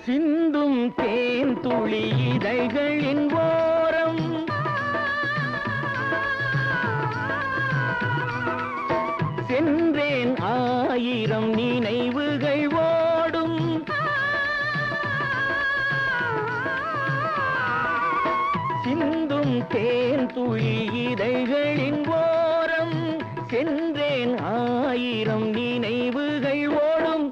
சிந்தும் தேன் துளி இதழ்களின் ஓரம் சென்றேன் ஆயிரம் நினைவுகள் ஓடும் சிந்தும் தேன் துளி இதழ்களின் ஓரம் சென்றேன் ஆயிரம் நினைவுகள் ஓடும்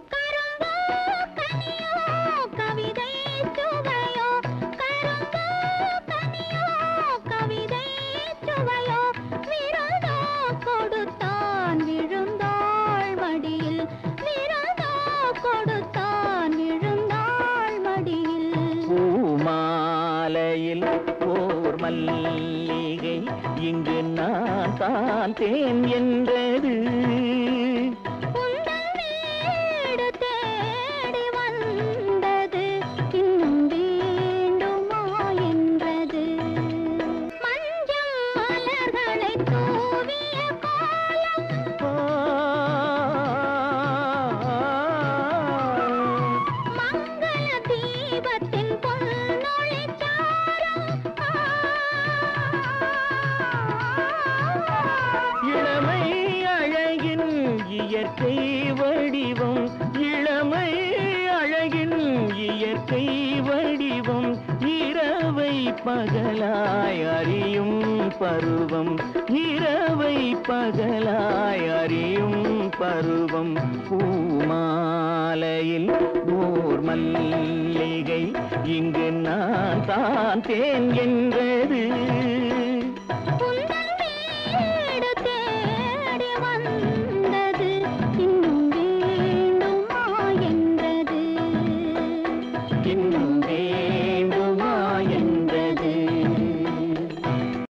பூமாலையில் ஓர் மல்லிகை இங்கு நான் தான் தேன் என்றது இயற்கை வடிவம் இளமை அழகின் இயற்கை வடிவம் இரவை பகலாய் அறியும் பருவம் இரவை பகலாய் அறியும் பருவம் பூமாலையில் ஓர் மல்லிகை இங்கு நான் தான் தேன் என்றது